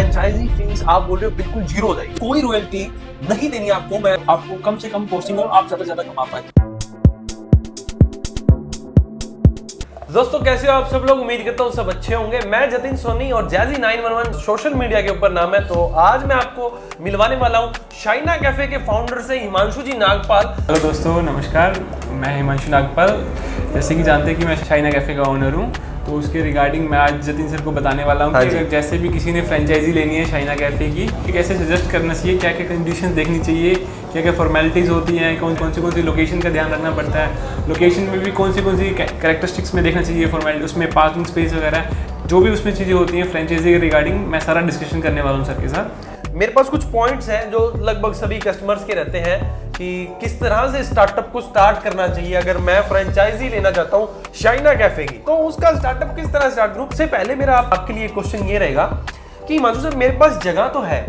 Franchise fees आप बोल रहे हो बिल्कुल जीरो हो जाएगी, कोई रॉयल्टी नहीं देनी आपको, मैं आपको कम से कम पोस्टिंग और आप ज्यादा से ज्यादा कमा पाए। दोस्तों कैसे हो आप सब लोग, उम्मीद करता हूँ सब अच्छे होंगे। मैं जतिन सोनी और जैजी 911 सोशल मीडिया के ऊपर नाम है। तो आज मैं आपको मिलवाने वाला हूँ शाइना कैफे के फाउंडर से हिमांशु जी नागपाल। हेलो दोस्तों, नमस्कार। मैं हिमांशु नागपाल, जैसे कि जानते हैं कि मैं शाइना कैफे का ओनर हूँ। तो उसके रिगार्डिंग मैं आज जतिन सर को बताने वाला हूँ कि अगर जैसे भी किसी ने फ्रेंचाइजी लेनी है शाइना कैफे की, कि कैसे सजेस्ट करना चाहिए, क्या क्या कंडीशंस देखनी चाहिए, क्या क्या फॉर्मेलिटीज़ होती हैं, कौन सी लोकेशन का ध्यान रखना पड़ता है, लोकेशन में भी कौन सी कैरेक्टरिस्टिक्स में देखना चाहिए, फॉर्मेलिटी उसमें पार्किंग स्पेस वगैरह जो भी उसमें चीज़ें होती हैं फ्रेंचाइजी के रिगार्डिंग, मैं सारा डिस्कशन करने वाला हूँ सर के साथ। मेरे पास कुछ पॉइंट्स हैं जो लगभग सभी कस्टमर्स के रहते हैं कि किस तरह से स्टार्टअप को स्टार्ट करना चाहिए। अगर मैं फ्रेंचाइजी लेना चाहता हूँ शाइना कैफे की, तो उसका स्टार्टअप किस तरह स्टार्ट करूँ। सबसे पहले मेरा आपके लिए क्वेश्चन ये रहेगा कि हिमांशु सर, मेरे पास जगह तो है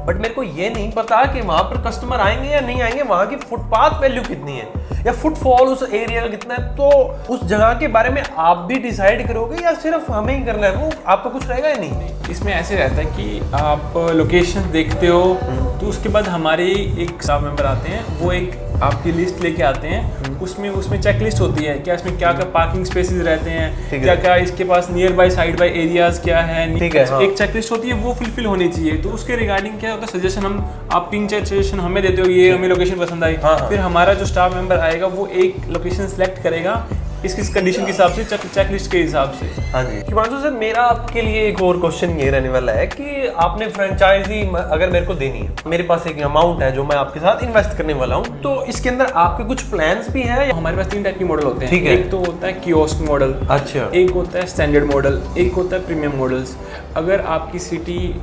बट मेरे को ये नहीं पता कि वहां पर कस्टमर आएंगे या नहीं आएंगे, वहां की फुटपाथ वैल्यू कितनी है या फुटफॉल उस एरिया का कितना है। तो उस जगह के बारे में आप भी डिसाइड करोगे या सिर्फ हमें ही करना है, वो आपका कुछ रहेगा या नहीं? इसमें ऐसे रहता है कि आप लोकेशन देखते हो तो उसके बाद हमारे एक स्टाफ मेंबर आते हैं, वो एक आपकी लिस्ट लेके आते हैं। उसमें चेकलिस्ट होती है, क्या इसमें क्या क्या पार्किंग स्पेसेस रहते हैं, क्या क्या इसके पास near by side by areas क्या है, एक चेकलिस्ट होती है, वो फुलफिल होनी चाहिए। तो उसके रिगार्डिंग क्या होता है, सजेशन आप 3-4 सजेशन हमें देते हो, ये हमें लोकेशन पसंद आई। फिर हमारा जो स्टाफ मेंबर आएगा वो एक लोकेशन सेलेक्ट करेगा किस कंडीशन के हिसाब से, चेकलिस्ट के हिसाब से। हाँ जी हिमांशु सर, मेरा आपके लिए एक और क्वेश्चन ये रहने वाला है कि आपने फ्रेंचाइजी अगर मेरे को देनी है, मेरे पास एक अमाउंट है जो मैं आपके साथ इन्वेस्ट करने वाला हूँ, तो इसके अंदर आपके कुछ प्लान्स भी हैं? हमारे पास 3 टाइप के मॉडल होते हैं। ठीक है। एक तो होता है कियोस्क मॉडल, अच्छा, एक होता है स्टैंडर्ड मॉडल, एक होता है प्रीमियम मॉडल्स। अगर आपकी सिटी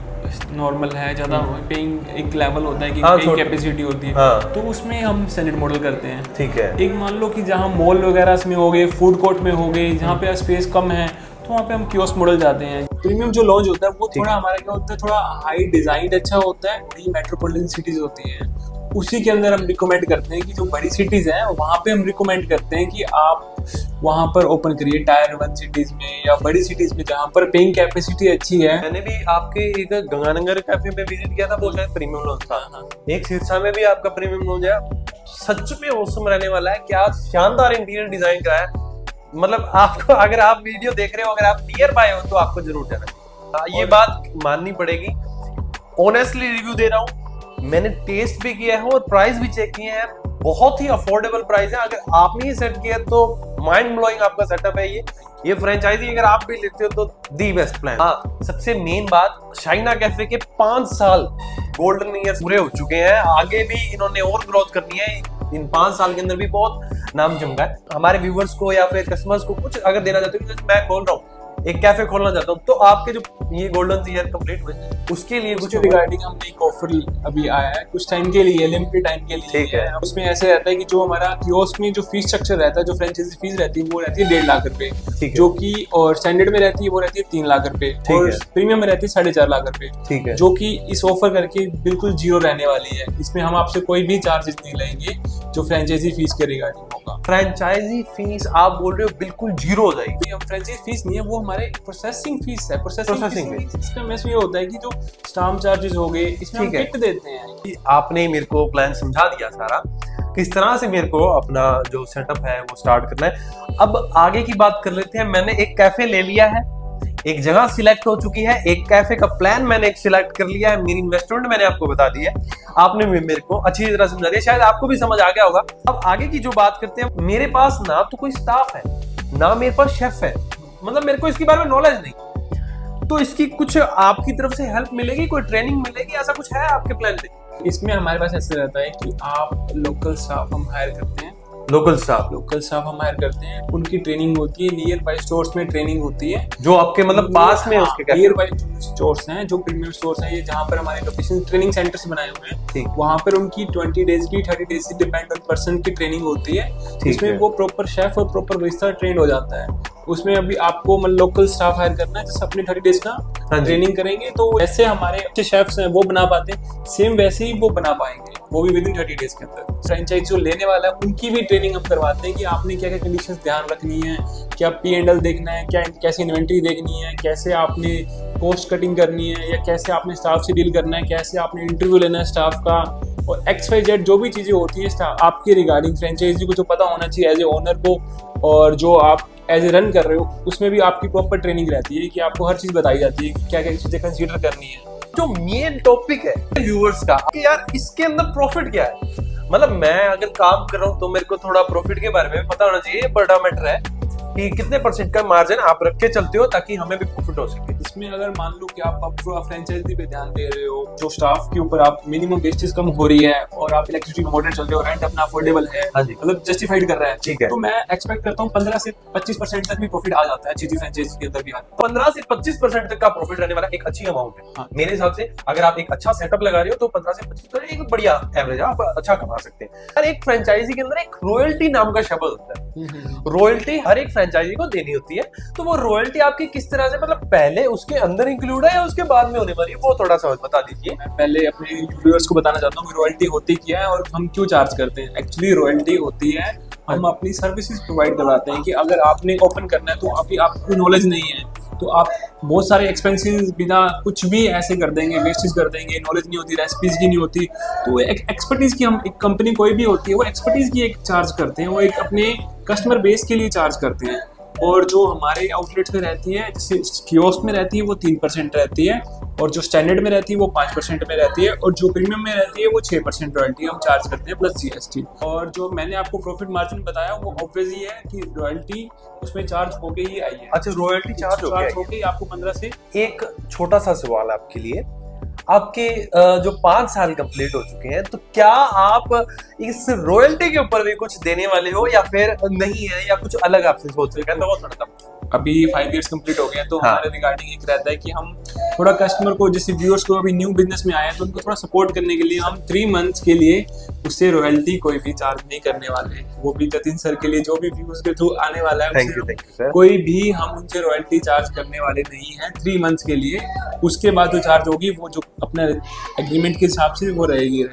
नॉर्मल है, ज़्यादा पेइंग एक लेवल होता है कि पेइंग कैपेसिटी होती है, तो उसमें हम स्टैंडर्ड मॉडल करते हैं। ठीक है। एक मान लो कि जहाँ मॉल वगैरह में हो गए, फूड कोर्ट में हो गए, जहाँ पे स्पेस कम है, तो वहाँ पे हम कियोस्क मॉडल जाते हैं। प्रीमियम जो लॉन्च होता है वो थोड़ा हमारा क्या होता है, थोड़ा हाई डिजाइन अच्छा होता है, बड़ी मेट्रोपॉलिटन सिटीज होती हैं, उसी के अंदर हम रिकमेंड करते हैं कि जो बड़ी सिटीज हैं वहाँ पे हम रिकमेंड करते हैं कि आप वहाँ पर ओपन करिए टायर 1 सिटीज में या बड़ी सिटीज में जहाँ पर पेइंग कैपेसिटी अच्छी है। मैंने भी आपके एक गंगानगर कैफे में विजिट किया था, वो शायद प्रीमियम लॉन्च था। एक सिरसा में भी आपका प्रीमियम लॉन्च है, सच में औसम रहने वाला है। क्या शानदार इंटीरियर डिजाइन का है, मतलब आपको अगर आप वीडियो देख रहे हो, अगर आप नियर बाय हो तो आपको जरूर जाना। ये बात माननी पड़ेगी, ऑनेस्टली रिव्यू दे रहा हूँ, मैंने टेस्ट भी किया है और प्राइस भी चेक किए हैं, बहुत ही अफोर्डेबल प्राइस है। अगर आपने ये सेट किया तो माइंड ब्लोइंग आपका सेटअप है। ये फ्रेंचाइजी अगर आप भी लेते हो तो दी बेस्ट प्लान। हाँ, सबसे मेन बात, शाइना कैफे के 5 साल गोल्डन ईयर्स पूरे हो चुके हैं, आगे भी इन्होंने और ग्रोथ करनी है। इन 5 साल के अंदर भी बहुत नाम चमका है। हमारे व्यूवर्स को या फिर कस्टमर्स को कुछ अगर देना चाहते हो, मैं खोल रहा हूँ एक कैफे खोलना चाहता हूँ, तो आपके जो ये गोल्डन ईयर कंप्लीट हुए उसके लिए कुछ रिगार्डिंग हम एक ऑफर अभी आया है कुछ टाइम के लिए, लिमिटेड टाइम के लिए। ठीक है। उसमें ऐसे रहता है कि जो हमारा कियोस्क में जो फीस स्ट्रक्चर रहता है, जो फ्रेंचाइजी फीस रहती है वो रहती है 1.5 लाख रुपए, जो कि और स्टैंडर्ड में रहती है वो रहती है 3 लाख रुपए, और प्रीमियम में रहती है 4.5 लाख रुपए। ठीक है। जो कि इस ऑफर करके बिल्कुल जीरो रहने वाली है। इसमें हम आपसे कोई भी चार्जेस नहीं लेंगे जो फ्रेंचाइजी फीस के रिगार्डिंग होगा। फ्रेंचाइजी फीस आप बोल रहे हो बिल्कुल जीरो हो जाएगी? हम फ्रेंचाइजी फीस नहीं है, वो हमारे प्रोसेसिंग फीस है। प्रोसेसिंग इसका मैसेज ये होता है कि जो स्टाम्प चार्जेस हो गए, इसमें हम किट देते हैं। आपने मेरे को प्लान समझा दिया सारा, किस तरह से मेरे को अपना जो सेटअप है वो स्टार्ट करना है। अब आगे की बात कर लेते हैं। मैंने एक कैफे ले लिया है, एक जगह सिलेक्ट हो चुकी है, एक कैफे का प्लान मैंने एक सिलेक्ट कर लिया है, मेरी इन्वेस्टमेंट मैंने आपको बता दी है, आपने मेरे को अच्छी तरह समझा दिया, शायद आपको भी समझ आ गया होगा। अब आगे की जो बात करते हैं, मेरे पास ना तो कोई स्टाफ है ना मेरे पास शेफ है, मतलब मेरे को इसके बारे में नॉलेज नहीं, तो इसकी कुछ आपकी तरफ से हेल्प मिलेगी, कोई ट्रेनिंग मिलेगी, ऐसा कुछ है आपके प्लान पे? इसमें हमारे पास ऐसे रहता है कि आप लोकल स्टाफ हम हायर करते हैं, लोकल स्टाफ हम हायर करते हैं, उनकी ट्रेनिंग होती है, नियर बाय स्टोर्स में ट्रेनिंग होती है, जो आपके मतलब पास में उसके नियर बाय स्टोर्स हैं, जो प्रीमियम स्टोर्स हैं, ये जहाँ पर हमारे लोकेशन ट्रेनिंग सेंटर्स बनाए हुए हैं, वहाँ पर उनकी 20 डेज की 30 डेज की डिपेंड ऑन पर्सन की ट्रेनिंग होती है, जिसमें वो प्रॉपर शेफ और प्रॉपर बारिस्टा ट्रेंड हो जाता है। उसमें अभी आपको मतलब लोकल स्टाफ हायर करना है, जैसे अपने 30 डेज का ट्रेनिंग करेंगे, तो वैसे हमारे अच्छे शेफ्स हैं वो बना पाते हैं, सेम वैसे ही वो बना पाएंगे। वो भी विदिन 30 डेज के अंदर। फ्रेंचाइज जो लेने वाला है उनकी भी ट्रेनिंग हम करवाते हैं कि आपने क्या क्या कंडीशंस ध्यान रखनी है, क्या P&L देखना है, क्या कैसे इन्वेंट्री देखनी है, कैसे आपने कॉस्ट कटिंग करनी है, या कैसे आपने स्टाफ से डील करना है, कैसे आपने इंटरव्यू लेना है स्टाफ का, और XYZ जो भी चीज़ें होती है आपके रिगार्डिंग फ्रेंचाइजी को जो पता होना चाहिए एज ए ओनर को, और जो आप एज ए रन कर रहे हो उसमें भी आपकी प्रॉपर ट्रेनिंग रहती है कि आपको हर चीज़ बताई जाती है कि क्या क्या चीज़ें कंसीडर करनी है। जो मेन टॉपिक है व्यूअर्स का कि यार इसके अंदर प्रॉफिट क्या है, मतलब मैं अगर काम कर रहा हूँ तो मेरे को थोड़ा प्रॉफिट के बारे में पता होना चाहिए। बड़ा मैटर है कि कितने % का मार्जिन आप रख के चलते हो ताकि हमें भी प्रॉफिट हो सके। इसमें अगर मान लो कि आप फ्रेंचाइजी पे ध्यान दे रहे हो, जो स्टाफ के ऊपर आप मिनिमम वेस्टेज कम हो रही है और आप इलेक्ट्रिसिटी का मॉडल चल रहे हो, रेंट अपना अफोर्डेबल है, मतलब जस्टिफाइड कर रहा है, ठीक है, तो मैं एक्सपेक्ट करता हूँ 15 से 25% तक भी प्रॉफिट आ जाता है चीजी फ्रेंचाइजी के अंदर भी। 15 से 25% तक का प्रॉफिट रहने वाला एक अच्छी अमाउंट है। हाँ। मेरे हिसाब से अगर आप एक अच्छा सेटअप लगा रहे हो तो 15 से 25% एक बढ़िया एवरेज आप अच्छा कमा सकते हैं। हर एक फ्रेंचाइजी के अंदर एक रॉयल्टी नाम का शब्द होता है। रॉयल्टी हर एक फ्रेंचाइजी को देनी होती है, तो वो रॉयल्टी आपकी किस तरह से, मतलब पहले उसके अंदर इंक्लूड है या उसके बाद में होने वाली है, वो थोड़ा सा बता दीजिए। मैं पहले अपने व्यूअर्स को बताना चाहता हूँ कि रॉयल्टी होती क्या है और हम क्यों चार्ज करते हैं। एक्चुअली रॉयल्टी होती है, हम अपनी सर्विसेज प्रोवाइड करवाते हैं कि अगर आपने ओपन करना है तो अभी आपको नॉलेज नहीं है तो आप बहुत सारे एक्सपेंसेस बिना कुछ भी ऐसे कर देंगे, वेस्टेज कर देंगे, नॉलेज नहीं होती, रेसिपीज की नहीं होती, तो एक एक्सपर्टीज की हम, एक कंपनी कोई भी होती है वो एक्सपर्टीज की एक चार्ज करते हैं, वो एक अपने कस्टमर बेस के लिए चार्ज करते हैं। और जो हमारे आउटलेट्स में रहती है, जैसे कियोस्क में रहती है वो 3% रहती है, और जो स्टैंडर्ड में रहती है वो 5% में रहती है, और जो प्रीमियम में रहती है वो 6% रॉयल्टी हम चार्ज करते हैं प्लस GST। और जो मैंने आपको प्रॉफिट मार्जिन बताया वो ऑब्वियस ही है कि रॉयल्टी उसमें चार्ज होके ही आई है। अच्छा, रॉयल्टी चार्ज हो गई आपको 15 से। एक छोटा सा सवाल आपके लिए, आपके जो 5 साल कंप्लीट हो चुके हैं, तो क्या आप इस रॉयल्टी के ऊपर भी कुछ देने वाले हो या फिर नहीं है, या कुछ अलग आपसे सोच रहे हैं? तो वो थोड़ा सा अभी 5 इयर्स कंप्लीट हो गए हैं, तो हाँ। हमारे रिगार्डिंग एक रहता है कि हम थोड़ा कस्टमर को, जैसे व्यूअर्स को अभी न्यू बिजनेस में आए हैं तो उनको थोड़ा सपोर्ट करने के लिए हम 3 मंथ्स के लिए उससे रॉयल्टी कोई भी चार्ज नहीं करने वाले, वो भी जतिन सर के लिए जो भी व्यूअर्स के थ्रू आने वाला है। Thank you sir. कोई भी हम उनसे रॉयल्टी चार्ज करने वाले नहीं है 3 मंथ्स के लिए। उसके बाद जो चार्ज होगी वो जो अपने एग्रीमेंट के हिसाब से वो रहेगी।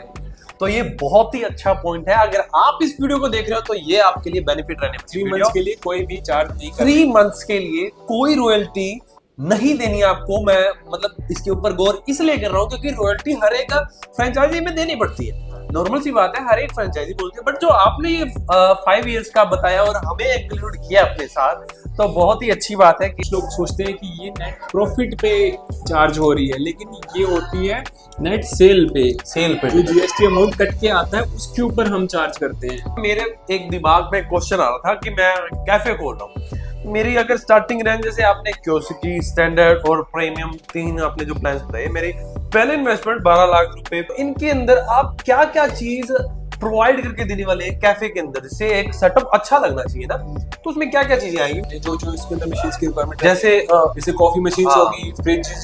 तो ये बहुत ही अच्छा पॉइंट है, अगर आप इस वीडियो को देख रहे हो तो ये आपके लिए बेनिफिट रहने वाली 3 मंथ्स के लिए कोई भी चार्ज नहीं करना। 3 मंथ्स के लिए कोई रॉयल्टी नहीं देनी आपको। मैं मतलब इसके ऊपर गौर इसलिए कर रहा हूँ क्योंकि रॉयल्टी हर एक फ्रेंचाइजी में देनी पड़ती है, नॉर्मल सी बात है, हर एक फ्रेंचाइजी बोलती है। बट जो आपने ये 5 इयर्स का बताया और हमें इंक्लूड किया अपने साथ, तो बहुत ही अच्छी बात है। कुछ लोग सोचते हैं कि ये नेट प्रॉफिट पे चार्ज हो रही है, लेकिन ये होती है नेट सेल पे जो GST अमाउंट कट के आता है उसके ऊपर हम चार्ज करते हैं। मेरे एक दिमाग में क्वेश्चन आ रहा था कि मैं कैफे खोल रहा हूँ, मेरी अगर स्टार्टिंग रेंज, जैसे आपने क्यूरियोसिटी, स्टैंडर्ड और प्रीमियम 3 आपने जो प्लान्स बताए, मेरे पहले इन्वेस्टमेंट 12 लाख रुपए, इनके अंदर आप क्या क्या चीज प्रोवाइड करके देने वाले हैं कैफे के अंदर, जिससे एक सेटअप अच्छा लगना चाहिए ना, तो उसमें क्या क्या चीजें आएंगी? जो इसके अंदर मशीन्स की रिक्वायरमेंट, जैसे कॉफी मशीन्स होगी,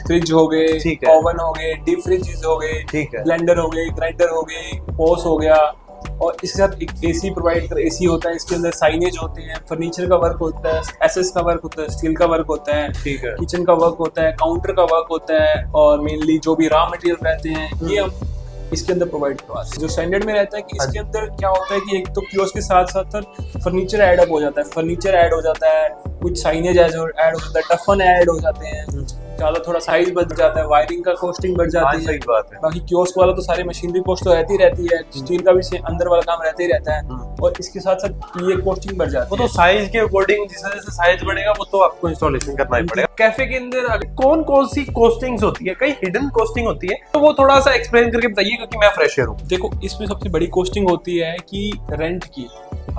फ्रिज हो गए, ठीक है, ओवन हो गए, डीप फ्रिज हो गए, ठीक है, ब्लेंडर हो गए, ग्राइंडर हो गए, पॉस हो गया, और इसके साथ एक AC प्रोवाइड कर, AC होता है, इसके अंदर साइनेज होते हैं, फर्नीचर का वर्क होता है, SS का वर्क होता है, स्टील का वर्क होता है, ठीक है, किचन का वर्क होता है, काउंटर का वर्क होता है, और मेनली जो भी रॉ मटेरियल रहते हैं ये हम इसके अंदर प्रोवाइड करवाते हैं। जो स्टैंडर्ड में रहता है कि इसके अंदर क्या होता है कि एक तो कियोस्क के साथ साथ फर्नीचर ऐड अप हो जाता है, फर्नीचर ऐड हो जाता है, कुछ साइनेज ऐड हो जाता है, टफन ऐड हो जाते हैं, ज्यादा थोड़ा साइज बढ़ जाता है, वायरिंग का कॉस्टिंग बढ़ जाती है। सही बात है। बाकी कियोस्क वाला तो सारी मशीनरी कॉस्ट तो रहती है, स्टील का भी अंदर वाला काम रहता ही रहता है, और इसके साथ साथ ये कॉस्टिंग बढ़ जाती है। वो तो साइज के अकॉर्डिंग, जैसे जैसे साइज बढ़ेगा वो तो आपको इंस्टॉलेशन करना ही पड़ेगा। कैफे के अंदर कौन कौन सी कॉस्टिंग्स होती है, कई हिडन कॉस्टिंग होती है, तो वो थोड़ा सा एक्सप्लेन करके बताइए, क्योंकि मैं फ्रेशर हूँ। देखो, इसमें सबसे बड़ी कॉस्टिंग होती है कि रेंट की।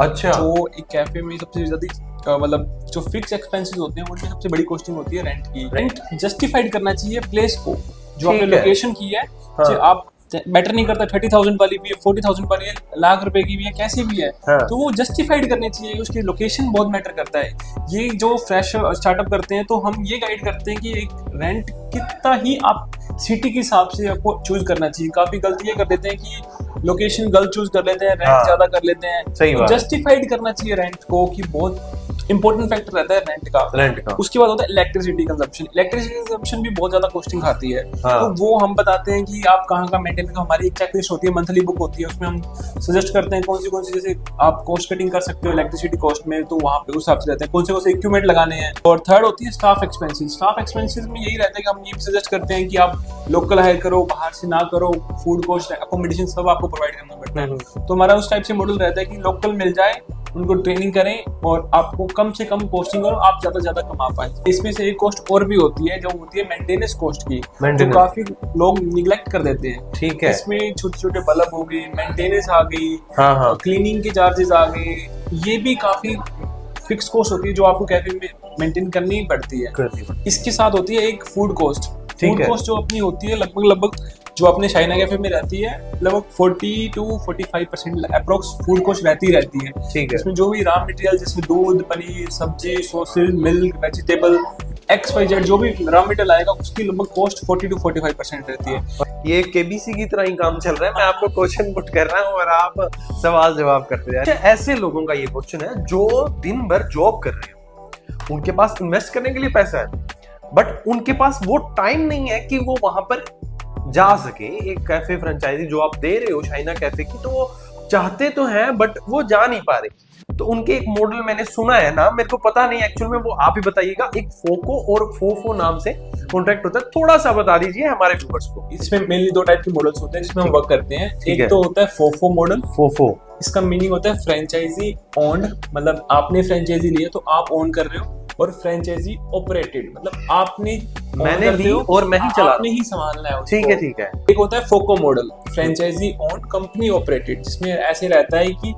अच्छा, जो एक कैफे में सबसे ज्यादा मतलब जो फिक्स एक्सपेंसेस होते हैं उनमें सबसे बड़ी कॉस्टिंग होती है रेंट की। रेंट जस्टिफाइड करना चाहिए प्लेस को, जो आपने लोकेशन की है। हाँ। आप मैटर नहीं करता 30,000 वाली भी है, 40,000 वाली है, लाख रुपए की भी है, कैसी भी है, हाँ। तो वो जस्टिफाइड करनी चाहिए, उसकी लोकेशन बहुत मैटर करता है। ये जो फ्रेश स्टार्टअप करते हैं तो हम ये गाइड करते हैं कि एक रेंट कितना ही आप सिटी के हिसाब से आपको चूज करना चाहिए। काफी गलती ये कर देते हैं कि लोकेशन गलत चूज कर लेते हैं, रेंट ज्यादा कर लेते हैं। सही बात। जस्टिफाइड करना चाहिए रेंट को कि बहुत इंपॉर्टेंट फैक्टर रहता है रेंट का। उसके बाद होता है इलेक्ट्रिसिटी कंजप्शन भी बहुत ज्यादा कॉस्टिंग खाती है। हाँ। तो वो हम बताते हैं कि आप कहाँ मेंटेन करें। हमारी एक चेकलिस्ट होती है, मंथली बुक होती है, उसमें हम सजेस्ट करते हैं कौन सी जैसे आप कॉस्ट कटिंग कर सकते हो इलेक्ट्रिसिटी कॉस्ट में, तो वहाँ पे उस हिसाब से रहते हैं कौन से इक्विपमेंट लगाने हैं। और थर्ड होती है स्टाफ एक्सपेंसेस में यही रहता है कि हम ये भी सजेस्ट करते हैं कि आप लोकल हायर करो, बाहर से ना करो, फूड कॉस्ट अकोमोडेशन सब आपको प्रोवाइड करना पड़ता है। तो हमारा उस टाइप से मॉडल रहता है कि लोकल मिल जाए, उनको ट्रेनिंग करें और आपको कम से कम कॉस्टिंग करो, आप ज्यादा से ज्यादा कमा पाए। इसमें से एक कॉस्ट और भी होती है जो होती है मेंटेनेंस कॉस्ट की, जो काफी लोग निगलेक्ट कर देते हैं। ठीक है। इसमें छोटे छोटे बल्ब हो गए, मेंटेनेंस आ गई, हाँ। क्लीनिंग के चार्जेस आ गए, ये भी काफी फिक्स कॉस्ट होती है जो आपको कैफे में मेंटेन करनी ही पड़ती है। इसके साथ होती है एक फूड कॉस्ट। फूड कॉस्ट जो अपनी होती है लगभग जो अपने शाइना कैफे में रहती है, लगभग 40 to 45% अप्रोक्स फूड कॉस्ट रहती है। ठीक है। इसमें जो भी रॉ मटेरियल जैसे दूध, पनीर, सब्जी, सॉसेज, मिल्क, वेजिटेबल, XYZ जो भी रॉ मटेरियल आएगा उसकी लगभग कॉस्ट 40 to 45% रहती है। ये केबीसी की तरह ही काम चल रहा है। मैं आपको क्वेश्चन पुट कर रहा हूँ और आप सवाल जवाब करते हैं। ऐसे लोगों का ये क्वेश्चन है जो दिन भर जॉब कर रहे हैं, उनके पास इन्वेस्ट करने के लिए पैसा है, बट उनके पास वो टाइम नहीं है कि वो वहां पर जा सके। एक कैफे फ्रेंचाइजी जो आप दे रहे हो शाइना कैफे की, तो वो चाहते तो हैं बट वो जा नहीं पा रहे। तो उनके एक मॉडल मैंने सुना है ना, मेरे को पता नहीं एक्चुअल में, वो आप ही बताइएगा। एक फोको और फोफो नाम से कॉन्ट्रैक्ट होता है, थोड़ा सा बता दीजिए हमारे व्यूअर्स को। इसमें मेनली दो टाइप के मॉडल्स होते हैं जिसमें हम वर्क करते हैं। एक तो होता है फोफो मॉडल। फोफो इसका मीनिंग होता है फ्रेंचाइजी ओन्ड, मतलब आपने फ्रेंचाइजी ली है तो आप ओन कर रहे हो, और फ्रेंचाइजी ऑपरेटेड मतलब मैंने ली और मैं ही चला, आपने ही संभालना है। ठीक है। एक होता है FOCO model, franchisee own company operated, जिसमें ऐसे रहता है कि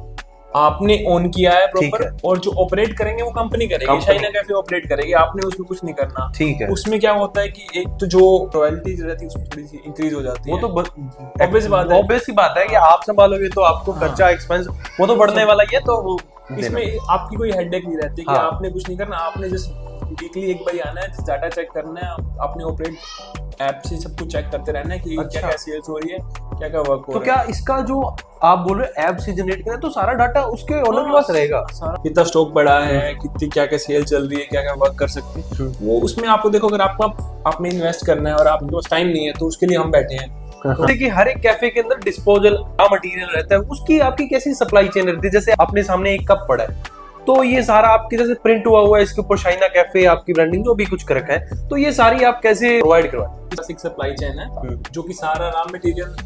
आपने ओन किया है प्रॉपर, और जो ऑपरेट करेंगे वो कंपनी करेगी, शाइना कैफे ऑपरेट करेगी, आपने उसमें कुछ नहीं करना। ठीक है। उसमें क्या होता है कि एक तो जो रॉयल्टीज रहती है उसमें थोड़ी सी इंक्रीज हो जाती है। वो तो ऑब्वियस बात है कि आप संभालोगे तो आपको खर्चा एक्सपेंस वो तो बढ़ने वाला ही है। तो इसमें आपकी कोई हेडेक नहीं रहती कि आपने कुछ नहीं करना, आपने जस्ट वीकली एक बार आना है, डाटा चेक करना है, आपने ऑपरेट ऐप से सब कुछ चेक करते रहना है कि क्या सेल्स हो रही है, क्या वर्क हो रहा है। तो क्या इसका जो आप बोल रहे हो ऐप से जनरेट करना है, तो सारा डाटा उसके ओनर के पास रहेगा, कितना स्टॉक बढ़ा है, कितनी क्या सेल चल रही है, क्या वर्क कर सकते हैं, वो उसमें आपको देखो। अगर आपने इन्वेस्ट करना है और आपके पास टाइम नहीं है तो उसके लिए हम बैठे हैं। देखिए हर एक कैफे के अंदर डिस्पोजल का मटेरियल रहता है, उसकी आपकी कैसी सप्लाई चेन रहती है। जैसे अपने सामने एक कप पड़ा है, तो ये सारा आपके जैसे प्रिंट हुआ है, इसके ऊपर शाइना कैफे आपकी ब्रांडिंग जो भी कुछ कर रखा है, तो ये सारी आप कैसे प्रोवाइड करवाएं? एक सप्लाई चेन है जो कि सारा रॉ मटेरियल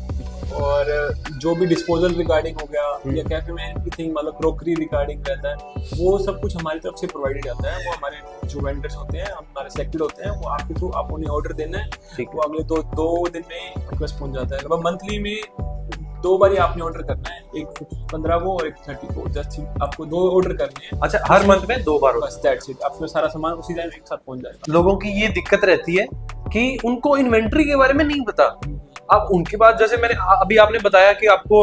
और जो भी डिस्पोजल रिगार्डिंग हो गया या कैफे में एनीथिंग मतलब क्रोकरी रिगार्डिंग रहता है, वो सब कुछ हमारी तरफ से प्रोवाइडेड जाता है। वो हमारे जो वेंडर्स होते हैं, हमारे सेलेक्टेड होते हैं, वो आपके थ्रू आप उन्हें ऑर्डर देना है, वो अगले दो दिन में रिक्वेस्ट पहुंच जाता है। मतलब मंथली में 2 बार आपने ऑर्डर करना है, एक 15 को और एक 30 को, जस्ट आपको 2 ऑर्डर करने हैं। अच्छा, हर मंथ में 2 बार? बस दैट्स इट, आपको सारा सामान उसी टाइम एक साथ पहुंच जाएगा। लोगों की ये दिक्कत रहती है कि उनको इन्वेंट्री के बारे में नहीं पता। अब उनके पास जैसे मैंने अभी आपने बताया कि आपको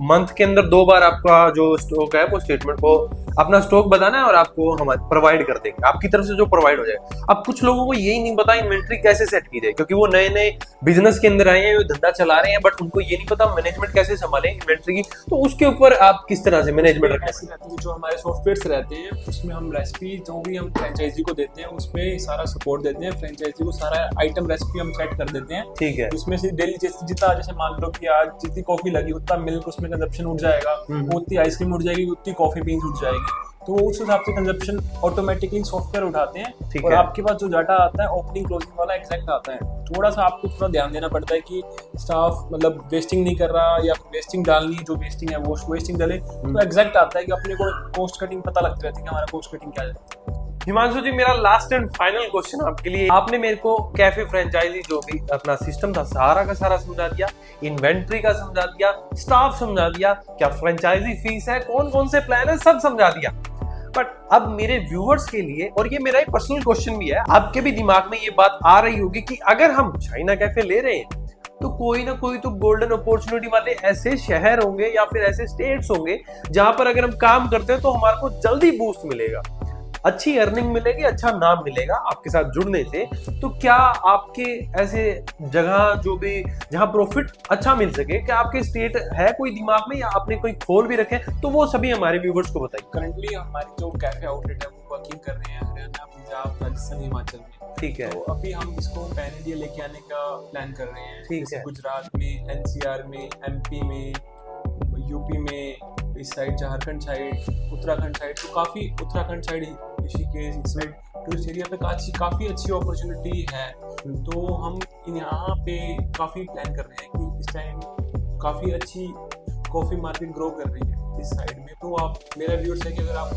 मंथ के अंदर 2 बार आपका जो स्टॉक है वो स्टेटमेंट को अपना स्टॉक बताना है और आपको हम प्रोवाइड कर देंगे, आपकी तरफ से जो प्रोवाइड हो जाए। अब कुछ लोगों को यही नहीं पता इन्वेंट्री कैसे सेट की जाए, क्योंकि वो नए नए बिजनेस के अंदर आए हैं, वो धंधा चला रहे हैं, बट उनको ये नहीं पता मैनेजमेंट कैसे संभालें इन्वेंट्री की। तो उसके ऊपर आप किस तरह से मैनेजमेंट रखें? जो हमारे सॉफ्टवेयर रहते हैं उसमें हम रेसिपी जो भी हम फ्रेंचाइजी को देते हैं उसमें सारा सपोर्ट देते हैं, फ्रेंचाइजी को सारा आइटम रेसिपी हम सेट कर देते हैं। ठीक है। उसमें से डेली जितना जैसे मान लो कि आज जितनी कॉफी लगी उतना मिल्क उसमें कंजप्शन उठ जाएगा, उतनी आइसक्रीम उठ जाएगी, उतनी कॉफी बीन्स उठ जाएगी, तो उस हिसाब से कंजप्शन ऑटोमेटिकली सॉफ्टवेयर उठाते हैं। और आपके पास जो डाटा आता है ओपनिंग क्लोजिंग वाला एग्जैक्ट आता है। थोड़ा सा आपको थोड़ा ध्यान देना पड़ता है कि स्टाफ मतलब वेस्टिंग नहीं कर रहा या वेस्टिंग डालनी है, जो वेस्टिंग है वो वेस्टिंग डाले, तो एग्जैक्ट आता है कि अपने को कॉस्ट कटिंग पता लगती रहती है कि हमारा कॉस्ट कटिंग क्या है। हिमांशु जी, मेरा लास्ट एंड फाइनल क्वेश्चन आपके लिए। आपने मेरे को कैफे फ्रेंचाइजी जो भी अपना सिस्टम था सारा का सारा समझा दिया, इन्वेंट्री का समझा दिया, स्टाफ समझा दिया, क्या फ्रेंचाइजी फीस है, कौन कौन से प्लान है, सब समझा दिया। बट अब मेरे व्यूअर्स के लिए, और ये मेरा एक पर्सनल क्वेश्चन भी है, आपके भी दिमाग में ये बात आ रही होगी कि अगर हम शाइना कैफे ले रहे हैं तो कोई ना कोई तो गोल्डन अपॉर्चुनिटी वाले ऐसे शहर होंगे या फिर ऐसे स्टेट्स होंगे जहां पर अगर हम काम करते हैं तो हमारे को जल्दी बूस्ट मिलेगा, अच्छी अर्निंग मिलेगी, अच्छा नाम मिलेगा आपके साथ जुड़ने से। तो क्या आपके ऐसे जगह जो भी जहां प्रॉफिट अच्छा मिल सके, क्या आपके स्टेट है कोई दिमाग में या आपने कोई खोल भी रखे, तो वो सभी हमारे व्यूवर्स को बताइए। करंटली हमारी जो कैफे आउटलेट है वो वर्किंग कर रहे हैं हरियाणा, पंजाब, राजस्थान, हिमाचल में। ठीक है। तो अभी हम इसको पैन इंडिया लेके आने का प्लान कर रहे हैं। ठीक जैसे है। गुजरात में, एनसीआर में, एमपी में, यूपी में, इस side Jharkhand side, Uttarakhand side, तो काफ़ी उत्तराखंड साइड, ऋषिकेश, इस साइड टूरिस्ट एरिया पे काफ़ी अच्छी अपॉर्चुनिटी है। तो हम यहाँ पे काफ़ी प्लान कर रहे हैं कि इस टाइम काफ़ी अच्छी कॉफ़ी मार्केट ग्रो कर रही है इस साइड में। तो आप, मेरा व्यूअर्स है कि अगर आप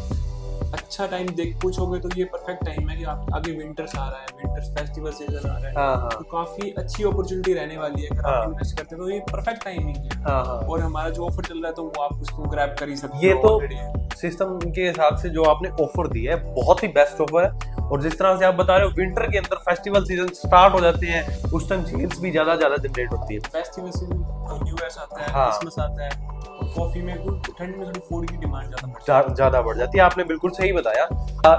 अच्छा टाइम देख पूछोगे तो ये परफेक्ट टाइम है कि आप आगे विंटर्स आ रहा है, विंटर्स फेस्टिवल सीजन आ रहा है। हाँ, हाँ। तो काफी अच्छी अपॉर्चुनिटी रहने वाली है अगर आप इन्वेस्ट करते हो तो ये परफेक्ट टाइमिंग है। हाँ, हाँ। और हमारा जो ऑफर चल रहा है तो वो आप उसको ग्रैब कर ही सकते ये हो तो already। सिस्टम के हिसाब से जो आपने ऑफर दिया है बहुत ही बेस्ट ऑफर है। और जिस तरह से आप बता रहे हो विंटर के अंदर फेस्टिवल सीजन स्टार्ट हो जाते हैं, उस टाइम सेल्स भी ज्यादा जनरेट होती है। फेस्टिवल सीजन, न्यू ईयर आता है, हाँ। क्रिसमस आता है, और कॉफी में ठंड में थोड़ी फूड की डिमांड ज्यादा बढ़ जाती है। आपने बिल्कुल सही बताया।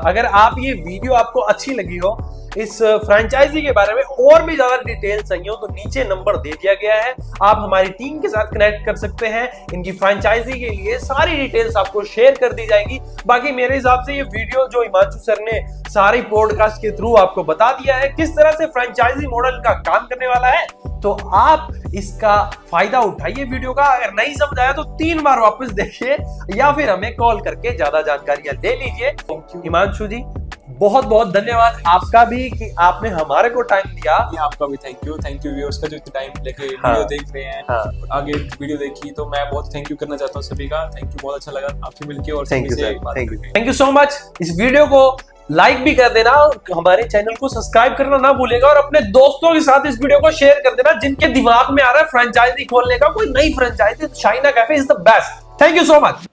अगर आप ये वीडियो आपको अच्छी लगी हो, इस फ्रेंचाइजी के बारे में और भी ज्यादा डिटेल चाहिए हो, तो नीचे नंबर दे दिया गया है। आप हमारी टीम के साथ कनेक्ट कर सकते हैं। इनकी फ्रेंचाइजी के लिए सारी डिटेल्स आपको शेयर कर दी जाएगी। बाकी मेरे हिसाब से ये वीडियो जो हिमांशु सर ने सारी पॉडकास्ट के थ्रू आपको बता दिया है किस तरह से फ्रेंचाइजी मॉडल का काम करने वाला है, तो आप इसका फायदा उठाइए वीडियो का। अगर नहीं समझ आया तो 3 बार वापस देखिए या फिर हमें कॉल करके ज्यादा जानकारियां ले लीजिए। हिमांशु जी, बहुत बहुत धन्यवाद आपका भी कि आपने हमारे को टाइम दिया। आपका भी थैंक यू व्यूअर्स का जो इतना टाइम लेके हाँ। वीडियो देख रहे हैं। हाँ। आगे वीडियो देखी तो मैं बहुत थैंक यू करना चाहता हूँ सभी का। थैंक यू, बहुत अच्छा लगा आपसे मिलके और थैंक यू सभी से सर, बात करके। Thank you so much. इस वीडियो को लाइक भी कर देना और हमारे चैनल को सब्सक्राइब करना ना भूलेगा, और अपने दोस्तों के साथ इस वीडियो को शेयर कर देना जिनके दिमाग में आ रहा है फ्रेंचाइजी खोलने का, कोई नई franchisee. Shaina cafe is the best. Thank you so much.